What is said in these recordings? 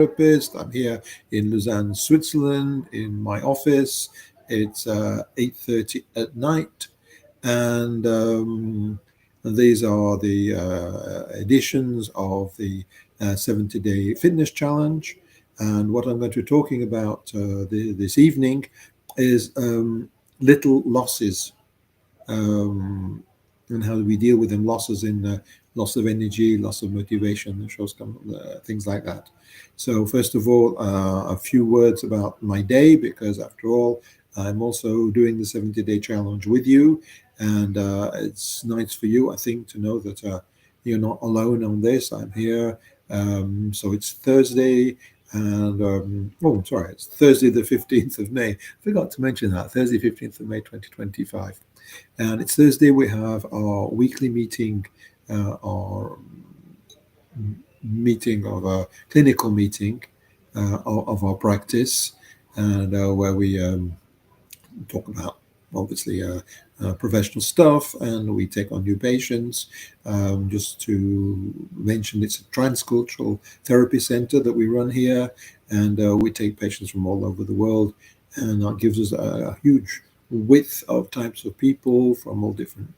therapist. I'm here in Lausanne, Switzerland, in my office. It's 8:30 at night, and these are the editions of the 70-day fitness challenge. And what I'm going to be talking about this evening is little losses, um, and how do we deal with them? Losses in loss of energy, loss of motivation, things like that. So first of all, a few words about my day, because after all, I'm also doing the 70-day challenge with you, and it's nice for you, I think, to know that you're not alone on this. I'm here. So it's Thursday, and oh, sorry, it's Thursday the 15th of May. I forgot to mention that, Thursday 15th of May 2025. And it's Thursday. We have our weekly meeting, our meeting of a clinical meeting of our practice, and where we talk about obviously professional stuff, and we take on new patients. Just to mention, it's a transcultural therapy center that we run here, and we take patients from all over the world, and that gives us a huge width of types of people from all different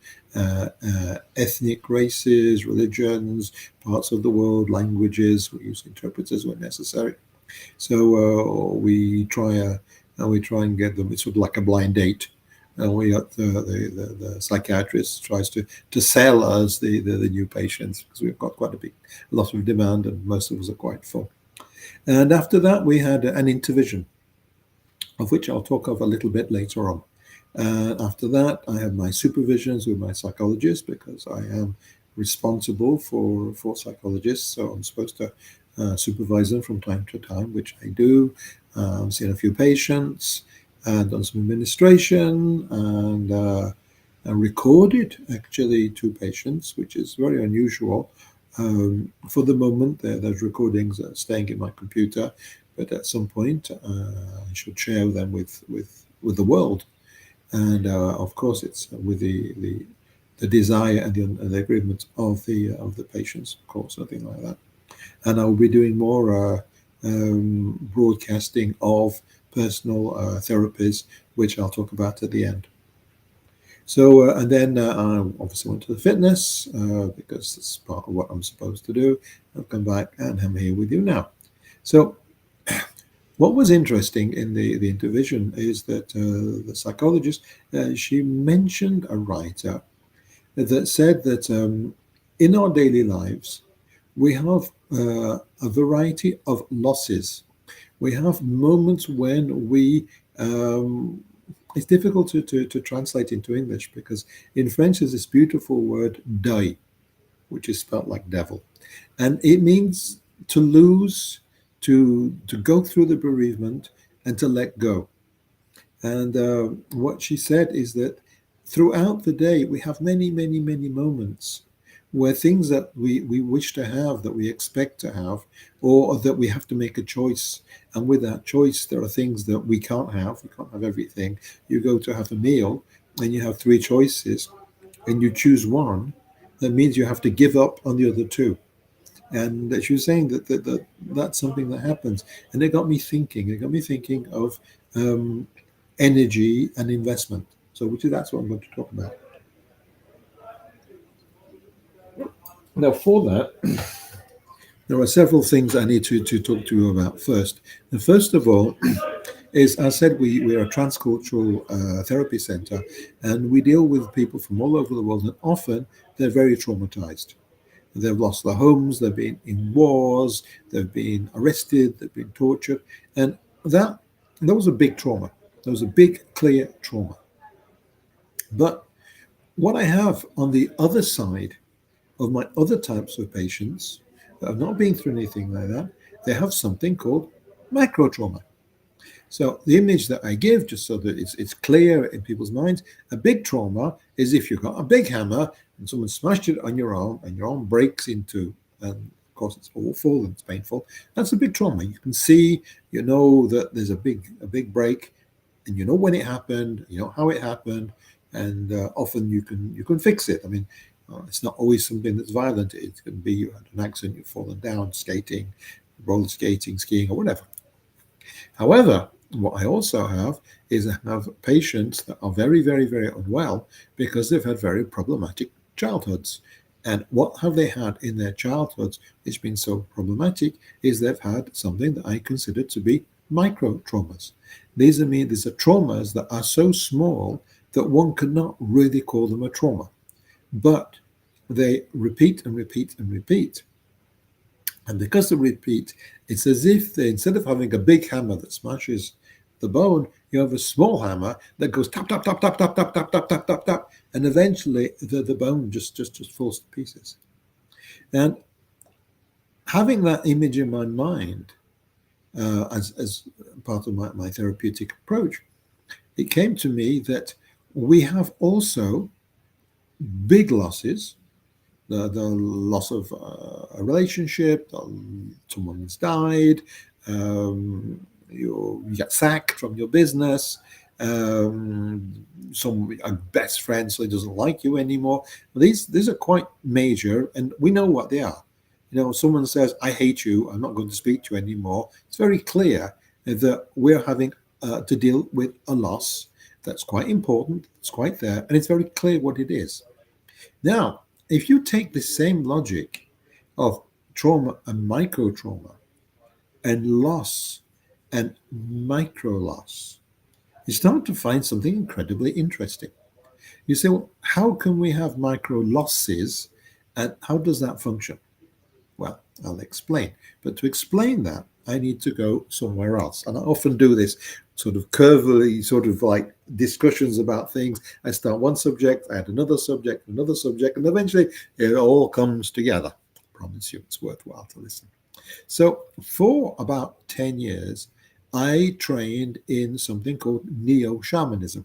ethnic races, religions, parts of the world, languages. We use interpreters when necessary. So we try and get them. It's sort of like a blind date. We got the psychiatrist tries to sell us the new patients, because we've got quite a lot of demand, and most of us are quite full. And after that, we had an intervision, of which I'll talk of a little bit later on. After that, I have my supervisions with my psychologist, because I am responsible for psychologists, so I'm supposed to supervise them from time to time, which I do. Seen a few patients, and done some administration, and recorded actually two patients, which is very unusual. For the moment, those recordings are staying in my computer, but at some point I should share them with the world. And of course, it's with the desire and the agreement of the patients, of course, something like that. And I will be doing more broadcasting of personal therapies, which I'll talk about at the end. So, and then I obviously went to the fitness, because it's part of what I'm supposed to do. I've come back and I'm here with you now. So, what was interesting in the intervision is that the psychologist, she mentioned a writer that said that in our daily lives, we have a variety of losses. We have moments when it's difficult to translate into English, because in French there's this beautiful word deuil, which is spelled like devil. And it means to lose, to go through the bereavement, and to let go. And what she said is that throughout the day, we have many, many, many moments where things that we wish to have, that we expect to have, or that we have to make a choice. And with that choice, there are things that we can't have. We can't have everything. You go to have a meal, and you have three choices, and you choose one. That means you have to give up on the other two. And she was saying that that's something that happens. And it got me thinking. It got me thinking of energy and investment. So that's what I'm going to talk about. Now, for that, there are several things I need to talk to you about first. And first of all, is I said we're a transcultural therapy center, and we deal with people from all over the world, and often they're very traumatized. They've lost their homes, they've been in wars, they've been arrested, they've been tortured, and that was a big trauma. That was a big, clear trauma. But what I have on the other side of my other types of patients that have not been through anything like that, they have something called micro trauma. So the image that I give, just so that it's clear in people's minds, a big trauma is if you've got a big hammer and someone smashed it on your arm, and your arm breaks into, and of course it's awful and it's painful. That's a big trauma. You can see, you know that there's a big break, and you know when it happened, you know how it happened, and often you can fix it. I mean, it's not always something that's violent. It can be you had an accident, you've fallen down skating, roller skating, skiing, or whatever. However, what I also have is I have patients that are very, very, very unwell because they've had very problematic childhoods. And what have they had in their childhoods which has been so problematic is they've had something that I consider to be micro traumas. These are traumas that are so small that one could not really call them a trauma, but they repeat and repeat and repeat. And because they repeat, it's as if they, instead of having a big hammer that smashes the bone, you have a small hammer that goes tap, tap, tap, tap, tap, tap, tap, tap, tap, tap, tap, and eventually the bone just falls to pieces. And having that image in my mind as part of my therapeutic approach, it came to me that we have also big losses, the loss of a relationship, someone's died, you get sacked from your business, um, some a best friend so he doesn't like you anymore. These are quite major, and we know what they are. Someone says, "I hate you. I'm not going to speak to you anymore." It's very clear that we're having to deal with a loss that's quite important. It's quite there, and it's very clear what it is. Now, if you take the same logic of trauma and micro trauma and loss and micro loss, you start to find something incredibly interesting. You say, well, how can we have micro losses and how does that function? Well, I'll explain. But to explain that, I need to go somewhere else. And I often do this sort of curvily, sort of like discussions about things. I start one subject, I add another subject, and eventually it all comes together. I promise you it's worthwhile to listen. So for about 10 years, I trained in something called neo-shamanism,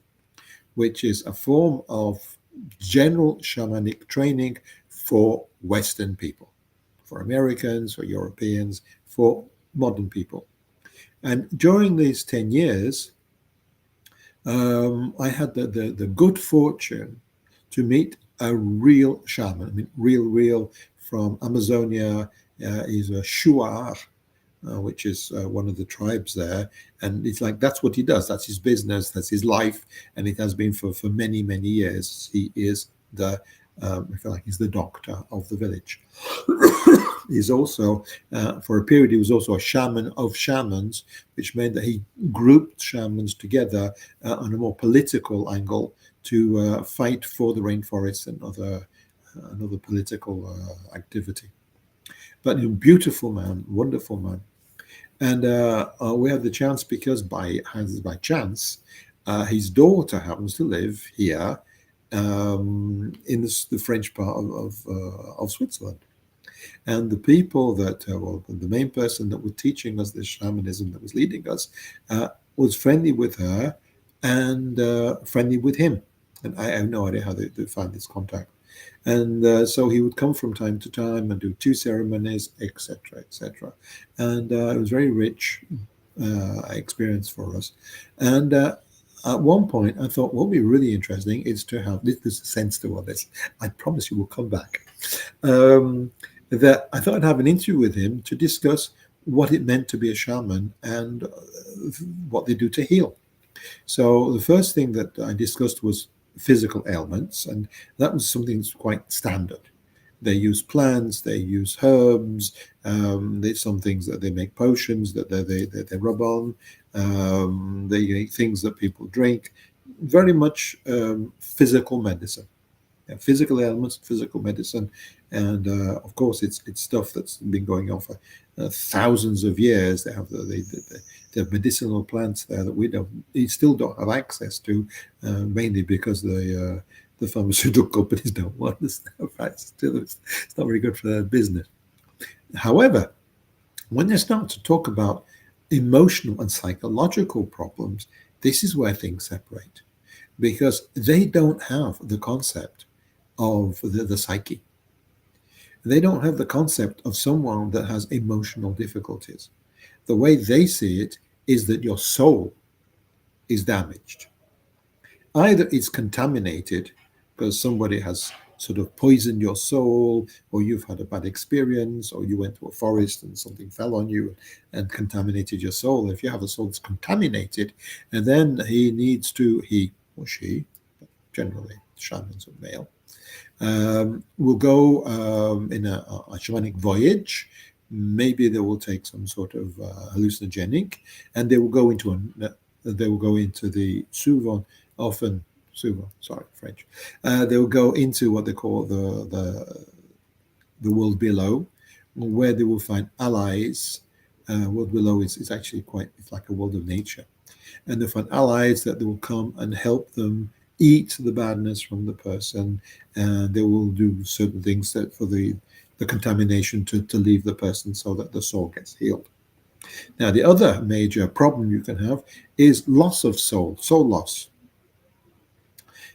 which is a form of general shamanic training for Western people, for Americans, for Europeans, for modern people. And during these 10 years, I had the good fortune to meet a real shaman. I mean, real from Amazonia. He's a Shuar, which is one of the tribes there. And it's like, that's what he does. That's his business. That's his life. And it has been for many, many years. He is I feel like he's the doctor of the village. He's also, for a period, he was also a shaman of shamans, which meant that he grouped shamans together on a more political angle to fight for the rainforest and another political activity. But a beautiful man, wonderful man. And we had the chance because by chance, his daughter happens to live here in the French part of Switzerland. And the people the main person that was teaching us this shamanism, that was leading us, was friendly with her and friendly with him. And I have no idea how they found this contact. And so he would come from time to time and do 2 ceremonies, etc., etc. And it was very rich experience for us. And at one point, I thought what would be really interesting is to have this sense to all this. I promise you will come back. That I thought I'd have an interview with him to discuss what it meant to be a shaman and what they do to heal. So the first thing that I discussed was physical ailments, and that was something that's quite standard. They use plants, they use herbs. There's some things that they make potions that they rub on. They eat things that people drink. Very much physical medicine. Physical ailments, physical medicine, and of course it's stuff that's been going on for thousands of years. They have the medicinal plants there that we still don't have access to, mainly because the pharmaceutical companies don't want us to have access to them. It's not very good for their business. However, when they start to talk about emotional and psychological problems, this is where things separate, because they don't have the concept of the psyche. They don't have the concept of someone that has emotional difficulties. The way they see it is that your soul is damaged. Either it's contaminated because somebody has sort of poisoned your soul, or you've had a bad experience, or you went to a forest and something fell on you and contaminated your soul. If you have a soul that's contaminated, and then he or she, generally shamans are male, will go in a shamanic voyage. Maybe they will take some sort of hallucinogenic, and they will go into the Souvent, often Souvent, sorry, French. They will go into what they call the world below, where they will find allies. World below is actually it's like a world of nature, and they find allies that they will come and help them eat the badness from the person, and they will do certain things that for the contamination to leave the person so that the soul gets healed. Now, the other major problem you can have is loss of soul loss.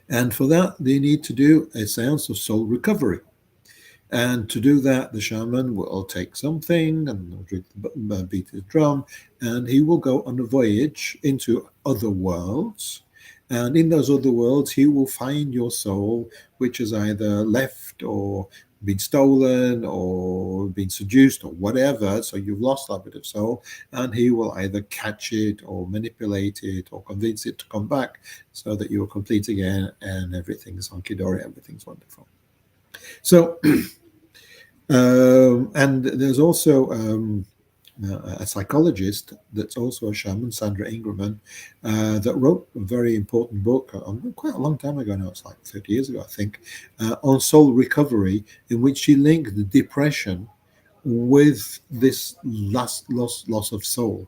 And for that, they need to do a seance of soul recovery. And to do that, the shaman will take something and beat his drum, and he will go on a voyage into other worlds. And in those other worlds, he will find your soul, which has either left or been stolen or been seduced or whatever. So you've lost that bit of soul, and he will either catch it or manipulate it or convince it to come back so that you're complete again and everything's hunky dory, everything's wonderful. So, and there's also a psychologist that's also a shaman, Sandra Ingerman, that wrote a very important book quite a long time ago now, it's like 30 years ago, I think, on soul recovery, in which she linked the depression with this loss of soul.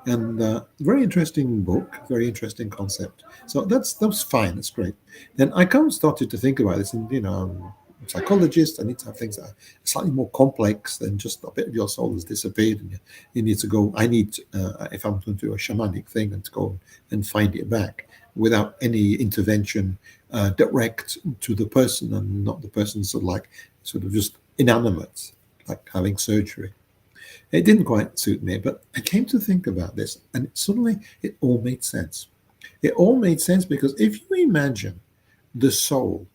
And very interesting book, very interesting concept. So that's fine, that's great. Then I kind of started to think about this, and I'm a psychologist. I need to have things that are slightly more complex than just a bit of your soul has disappeared, and you need to go. I need, if I'm going to do a shamanic thing, and to go and find it back without any intervention direct to the person, and not the person sort of just inanimate, like having surgery. It didn't quite suit me, but I came to think about this, and suddenly it all made sense. It all made sense because if you imagine the soul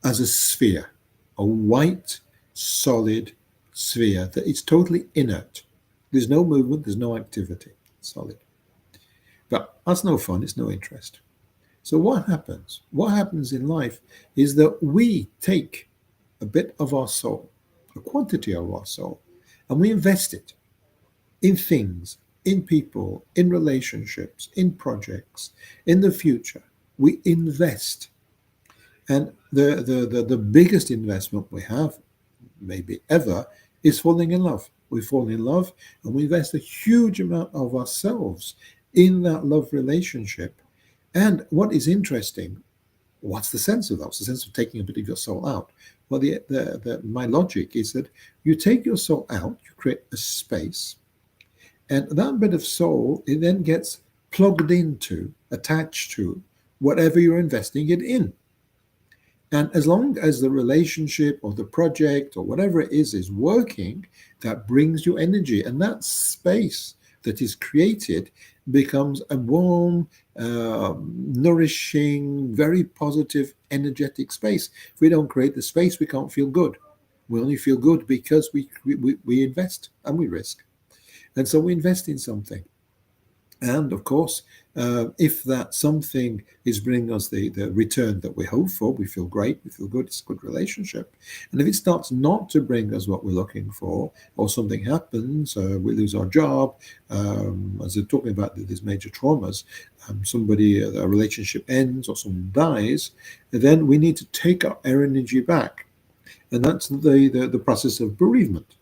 as a sphere, a white, solid sphere that is totally inert, there's no movement, there's no activity, solid. But that's no fun, it's no interest. So what happens? What happens in life is that we take a bit of our soul, a quantity of our soul, and we invest it in things, in people, in relationships, in projects, in the future. We invest. And the biggest investment we have, maybe ever, is falling in love. We fall in love and we invest a huge amount of ourselves in that love relationship. And what is interesting, what's the sense of that? What's the sense of taking a bit of your soul out? Well, my logic is that you take your soul out, you create a space, and that bit of soul, it then gets plugged into, attached to whatever you're investing it in. And as long as the relationship or the project or whatever it is working, that brings you energy. And that space that is created becomes a warm, nourishing, very positive, energetic space. If we don't create the space, we can't feel good. We only feel good because we invest and we risk. And so we invest in something. And of course, if that something is bringing us the return that we hope for, we feel great, we feel good, it's a good relationship. And if it starts not to bring us what we're looking for, or something happens, we lose our job, as they're talking about these major traumas, a relationship ends or someone dies, then we need to take our energy back. And that's the process of bereavement.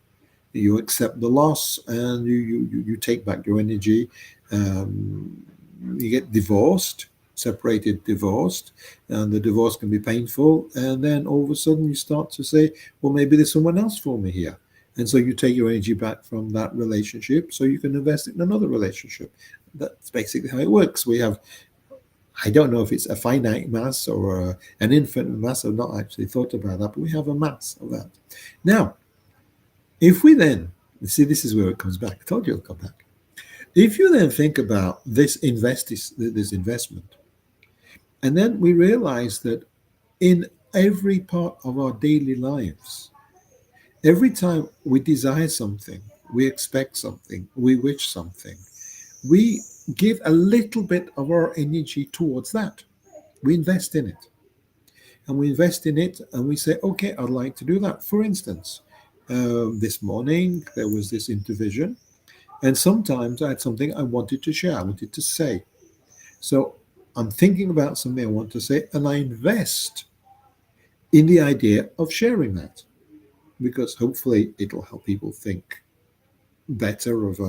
You accept the loss and you take back your energy. You get separated, divorced, and the divorce can be painful. And then all of a sudden you start to say, well, maybe there's someone else for me here. And so you take your energy back from that relationship so you can invest it in another relationship. That's basically how it works. We have, I don't know if it's a finite mass or an infinite mass. I've not actually thought about that, but we have a mass of that. Now, if we then, see, this is where it comes back. I told you it'll come back. If you then think about this investment, and then we realize that in every part of our daily lives. Every time we desire something, we expect something, we wish something, we give a little bit of our energy towards that. We invest in it. And we invest in it and we say, okay, I'd like to do that. For instance, this morning there was this intervision, and sometimes I had something I wanted to share, I wanted to say. So I'm thinking about something I want to say, and I invest in the idea of sharing that because hopefully it'll help people think better of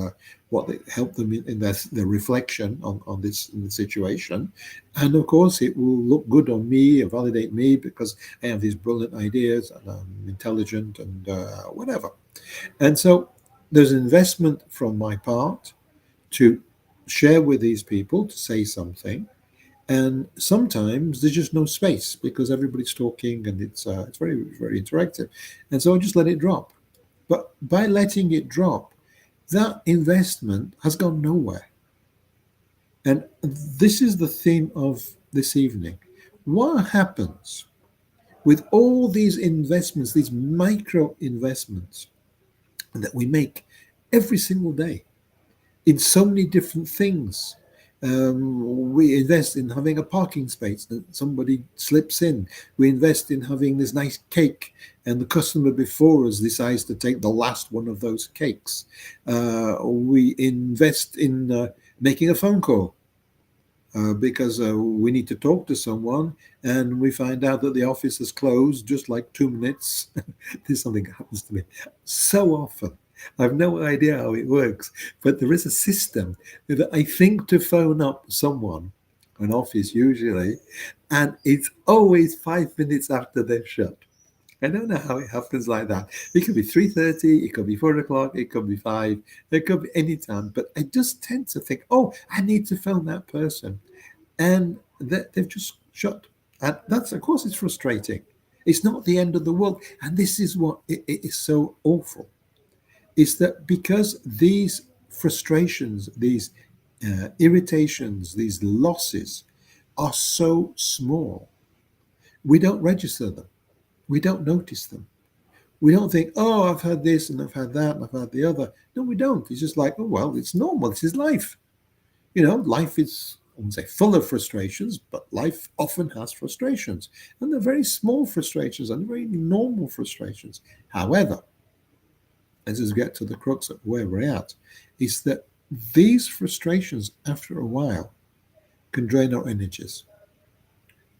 what they help them in their reflection on this in the situation, and of course it will look good on me and validate me because I have these brilliant ideas and I'm intelligent and whatever. And so there's an investment from my part to share with these people, to say something, and sometimes there's just no space because everybody's talking and it's very very interactive, and so I just let it drop. But by letting it drop, that investment has gone nowhere. And this is the theme of this evening. What happens with all these investments, these micro investments that we make every single day in so many different things? We invest in having a parking space that somebody slips in. We invest in having this nice cake, and the customer before us decides to take the last one of those cakes. We invest in making a phone call because we need to talk to someone, and we find out that the office is closed just like 2 minutes. There's something that happens to me so often. I've no idea how it works, but there is a system that I think to phone up someone, an office usually, and it's always 5 minutes after they've shut. I don't know how it happens like that. It could be 3:30, it could be 4 o'clock, it could be five, it could be any time. But I just tend to think, oh, I need to phone that person, and they've just shut. And that's, of course, it's frustrating. It's not the end of the world, and this is what it is so awful. Is that because these frustrations, these irritations, these losses are so small, we don't register them. We don't notice them. We don't think, oh, I've had this and I've had that and I've had the other. No, we don't. It's just like, oh, well, it's normal. This is life. Life is, I wouldn't say full of frustrations, but life often has frustrations. And they're very small frustrations and very normal frustrations. However, as we get to the crux of where we're at, is that these frustrations, after a while, can drain our energies.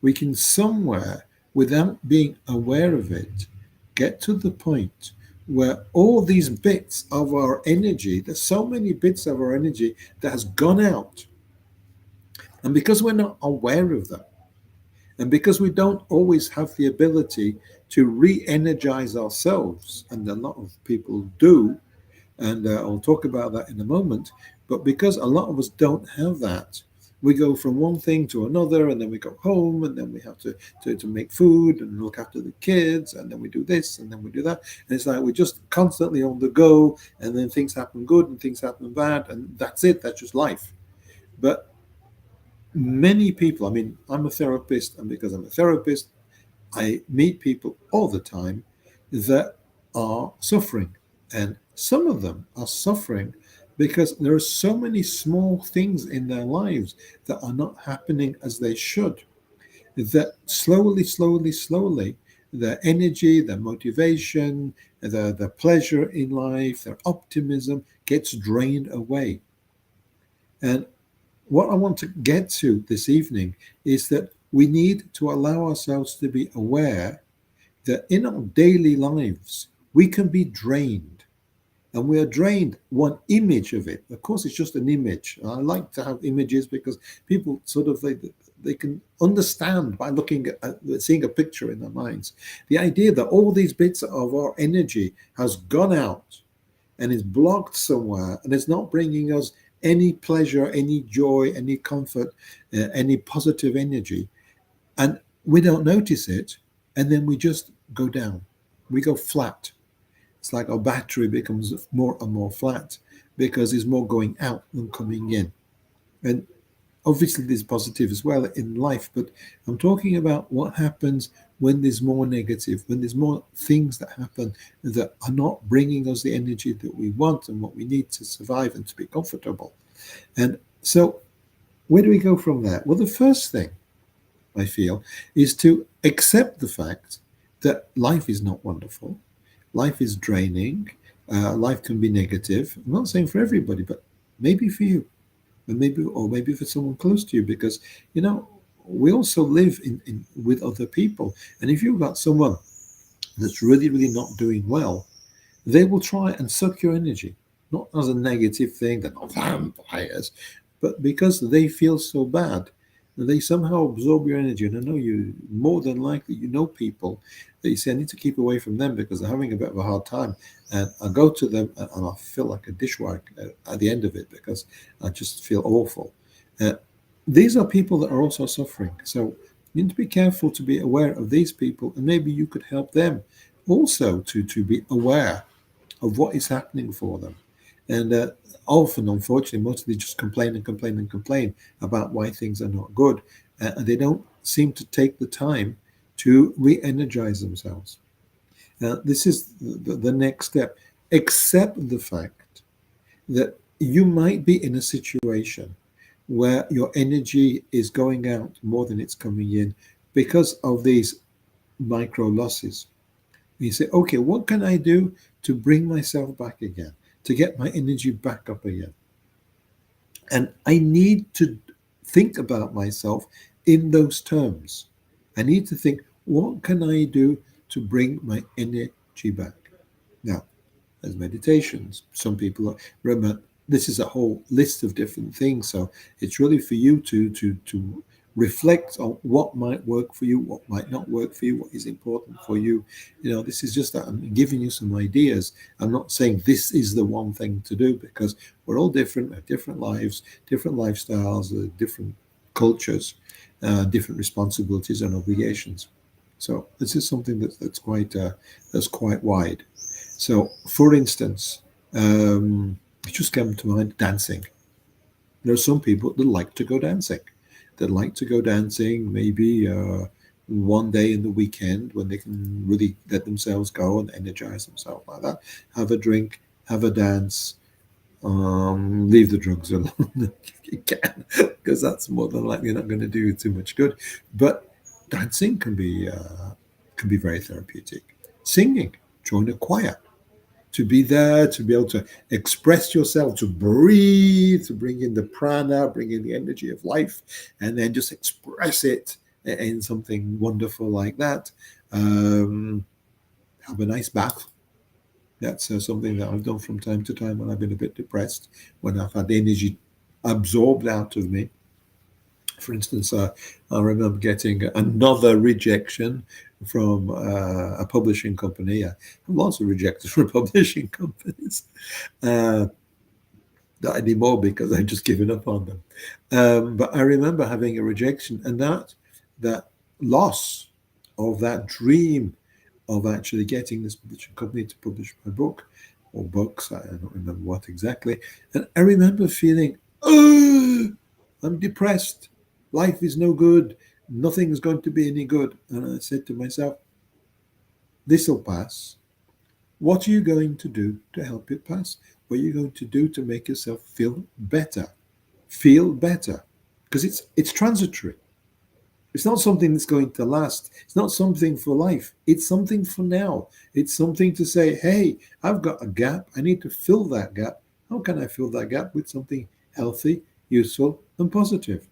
We can somewhere, without being aware of it, get to the point where all these bits of our energy, there's so many bits of our energy that has gone out. And because we're not aware of them, and because we don't always have the ability to re energize ourselves, and a lot of people do, and I'll talk about that in a moment. But because a lot of us don't have that, we go from one thing to another, and then we go home, and then we have to make food and look after the kids, and then we do this, and then we do that. And it's like we're just constantly on the go, and then things happen good and things happen bad, and that's it. That's just life. But many people, I mean, I'm a therapist, and because I'm a therapist, I meet people all the time that are suffering. And some of them are suffering because there are so many small things in their lives that are not happening as they should. That slowly, slowly, slowly, their energy, their motivation, their pleasure in life, their optimism gets drained away. And what I want to get to this evening is that we need to allow ourselves to be aware that in our daily lives, we can be drained. And we are drained one image of it. Of course, it's just an image. I like to have images because people sort of they can understand by looking at seeing a picture in their minds. The idea that all these bits of our energy has gone out and is blocked somewhere and it's not bringing us any pleasure, any joy, any comfort, any positive energy, and we don't notice it, and then we just go down. We go flat. It's like our battery becomes more and more flat because there's more going out than coming in. And obviously, there's positive as well in life, but I'm talking about what happens when there's more negative, when there's more things that happen that are not bringing us the energy that we want and what we need to survive and to be comfortable. And so, where do we go from there? Well, the first thing I feel is to accept the fact that life is not wonderful, life is draining, life can be negative. I'm not saying for everybody, but maybe for you, and maybe for someone close to you, because you know we also live in with other people, and if you've got someone that's really really not doing well, they will try and suck your energy, not as a negative thing, they're not vampires, but because they feel so bad, they somehow absorb your energy. And I know you more than likely, you know people that you say, I need to keep away from them because they're having a bit of a hard time. And I go to them and I feel like a dishwasher at the end of it because I just feel awful. Uh, these are people that are also suffering. So you need to be careful to be aware of these people, and maybe you could help them also to be aware of what is happening for them. And often, unfortunately, mostly just complain and complain and complain about why things are not good. And they don't seem to take the time to re energize themselves. This is the next step. Accept the fact that you might be in a situation where your energy is going out more than it's coming in because of these micro losses. You say, okay, what can I do to bring myself back again, to get my energy back up again? And I need to think about myself in those terms. I need to think, what can I do to bring my energy back? Now, as meditations, some people remember this is a whole list of different things. So it's really for you to reflect on what might work for you, what might not work for you, what is important for you. You know, this is just that I'm giving you some ideas. I'm not saying this is the one thing to do because we're all different, we have different lives, different lifestyles, different cultures, different responsibilities and obligations. So this is something that's quite wide. So, for instance, it just came to mind dancing. There are some people that like to go dancing. That like to go dancing maybe one day in the weekend when they can really let themselves go and energize themselves like that. Have a drink, have a dance, leave the drugs alone if you can, because that's more than likely not going to do you too much good. But dancing can be very therapeutic. Singing, join a choir, to be there, to be able to express yourself, to breathe, to bring in the prana, bring in the energy of life, and then just express it in something wonderful like that. Um, have a nice bath. That's something that I've done from time to time when I've been a bit depressed, when I've had energy absorbed out of me. For instance, I remember getting another rejection from a publishing company. I have lots of rejections from publishing companies. Uh, not anymore because I've just given up on them. But I remember having a rejection, and that loss of that dream of actually getting this publishing company to publish my book or books. I don't remember what exactly. And I remember feeling, oh, I'm depressed. Life is no good. Nothing is going to be any good. And I said to myself, this will pass. What are you going to do to help it pass? What are you going to do to make yourself feel better? Feel better. Because it's transitory. It's not something that's going to last. It's not something for life. It's something for now. It's something to say, hey, I've got a gap. I need to fill that gap. How can I fill that gap with something healthy, useful, and positive?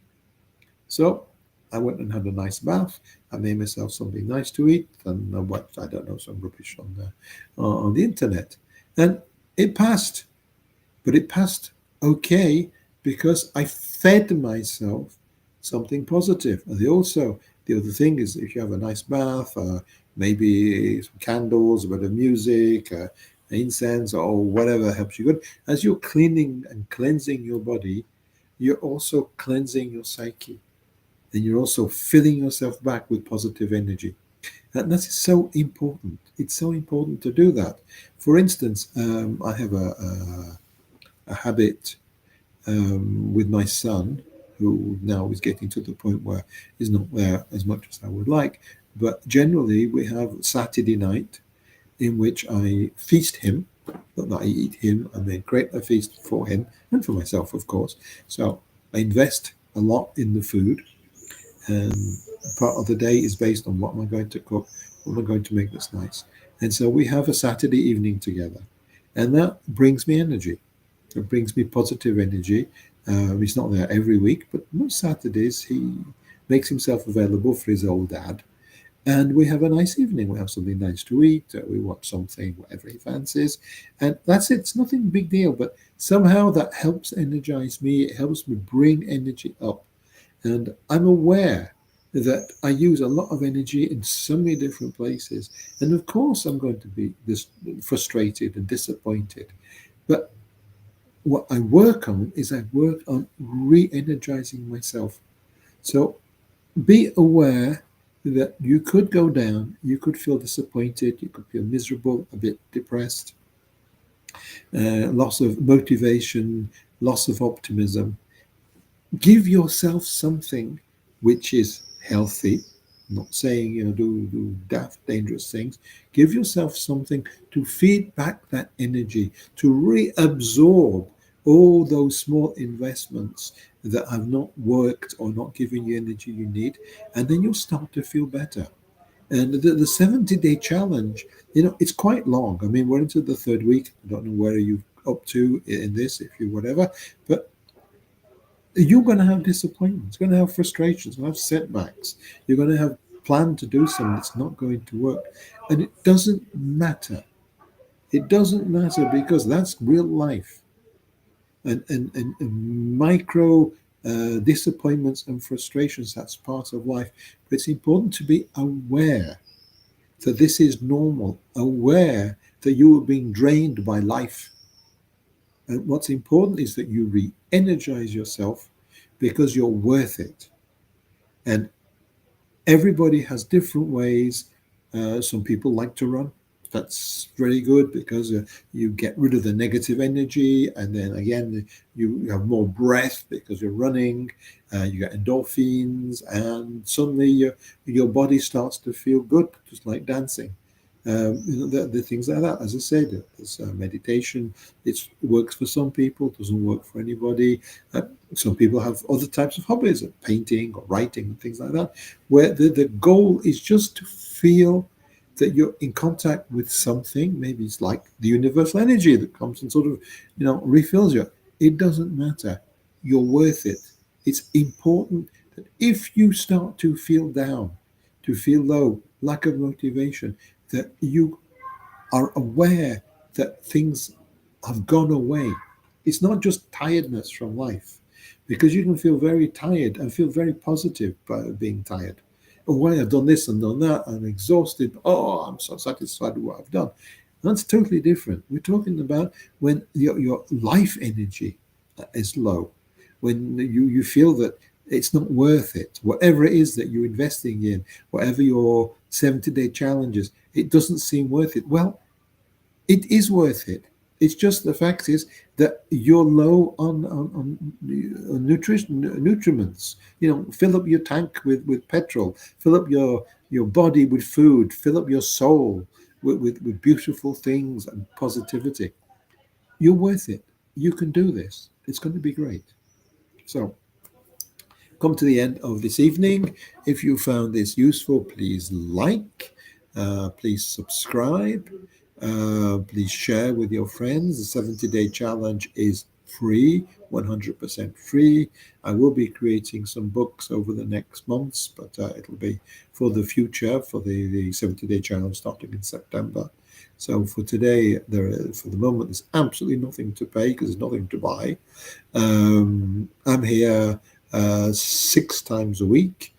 So I went and had a nice bath. I made myself something nice to eat, and I watched, I don't know, some rubbish on the internet. And it passed, but it passed okay because I fed myself something positive. And the other thing is if you have a nice bath, maybe some candles, a bit of music, incense, or whatever helps you good. As you're cleaning and cleansing your body, you're also cleansing your psyche, and you're also filling yourself back with positive energy. And that is so important. It's so important to do that. For instance, I have a habit with my son, who now is getting to the point where he's not there as much as I would like. But generally, we have Saturday night in which I feast him, not that I eat him, I mean, create a feast for him and for myself, of course. So I invest a lot in the food, and part of the day is based on what am I going to cook, what am I going to make that's nice. And so we have a Saturday evening together, and that brings me energy. It brings me positive energy. He's not there every week, but most Saturdays he makes himself available for his old dad, and we have a nice evening. We have something nice to eat. We watch something, whatever he fancies, and that's it. It's nothing big deal, but somehow that helps energize me. It helps me bring energy up, and I'm aware that I use a lot of energy in so many different places, and of course I'm going to be this frustrated and disappointed. But what I work on is I work on re-energizing myself. So be aware that you could go down, you could feel disappointed, you could feel miserable, a bit depressed, loss of motivation, loss of optimism. Give yourself something which is healthy. I'm not saying do daft dangerous things. Give yourself something to feed back that energy, to reabsorb all those small investments that have not worked or not given you energy you need, and then you'll start to feel better. And the 70-day challenge, it's quite long. I mean, we're into the third week. I don't know where you're up to in this, if you whatever, but you're going to have disappointments, you're going to have frustrations, you're going to have setbacks, you're going to have planned to do something that's not going to work. And it doesn't matter. It doesn't matter because that's real life. And micro disappointments and frustrations, that's part of life. But it's important to be aware that this is normal, aware that you are being drained by life. And what's important is that you re energize yourself because you're worth it. And everybody has different ways. Some people like to run. That's very good because you get rid of the negative energy, and then again you have more breath because you're running. You get endorphins, and suddenly your body starts to feel good, just like dancing. The things like that. As I said, it's meditation. It works for some people, doesn't work for anybody. Some people have other types of hobbies, like painting or writing and things like that, where the goal is just to feel that you're in contact with something. Maybe it's like the universal energy that comes and sort of, refills you. It doesn't matter. You're worth it. It's important that if you start to feel down, to feel low, lack of motivation, that you are aware that things have gone away. It's not just tiredness from life, because you can feel very tired and feel very positive by being tired. Oh, why I've done this and done that, I'm exhausted. Oh, I'm so satisfied with what I've done. That's totally different. We're talking about when your life energy is low, when you feel that it's not worth it, whatever it is that you're investing in, whatever your 70-day challenges, it doesn't seem worth it. Well, it is worth it. It's just the fact is that you're low on nutriments. Fill up your tank with petrol. Fill up your body with food. Fill up your soul with beautiful things and positivity. You're worth it. You can do this. It's going to be great. So, come to the end of this evening. If you found this useful, please like, please subscribe, please share with your friends. The 70-day challenge is free, 100% free. I will be creating some books over the next months, but it'll be for the future, for the 70-day challenge starting in September. So for today, for the moment, there's absolutely nothing to pay because there's nothing to buy. I'm here 6 times a week,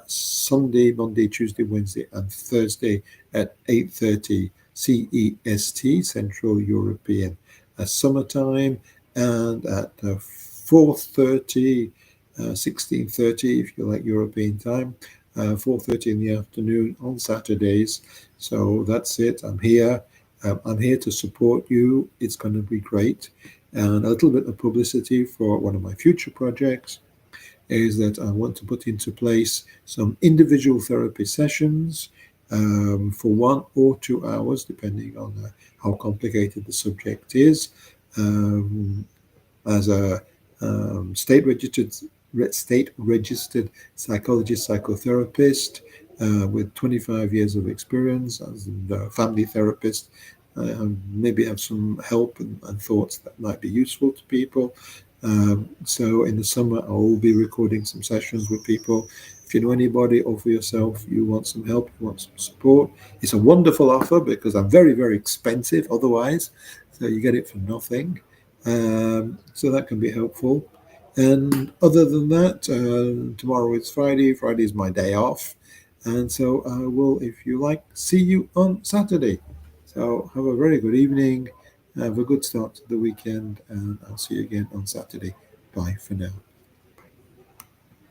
Sunday, Monday, Tuesday, Wednesday, and Thursday at 8:30 CEST, Central European Summertime, and at 4:30, 16:30 if you like European time, 4:30 in the afternoon on Saturdays. So that's it. I'm here. I'm here to support you. It's going to be great. And a little bit of publicity for one of my future projects. is that I want to put into place some individual therapy sessions for 1 or 2 hours, depending on how complicated the subject is. Um, as a state registered psychologist psychotherapist with 25 years of experience as a family therapist. Maybe have some help and thoughts that might be useful to people. So in the summer, I will be recording some sessions with people. If you know anybody or for yourself, you want some help, you want some support, it's a wonderful offer because I'm very, very expensive otherwise. So you get it for nothing. So that can be helpful. And other than that, tomorrow is Friday. Friday is my day off. And so I will, if you like, see you on Saturday. So have a very good evening. Have a good start to the weekend. And I'll see you again on Saturday. Bye for now.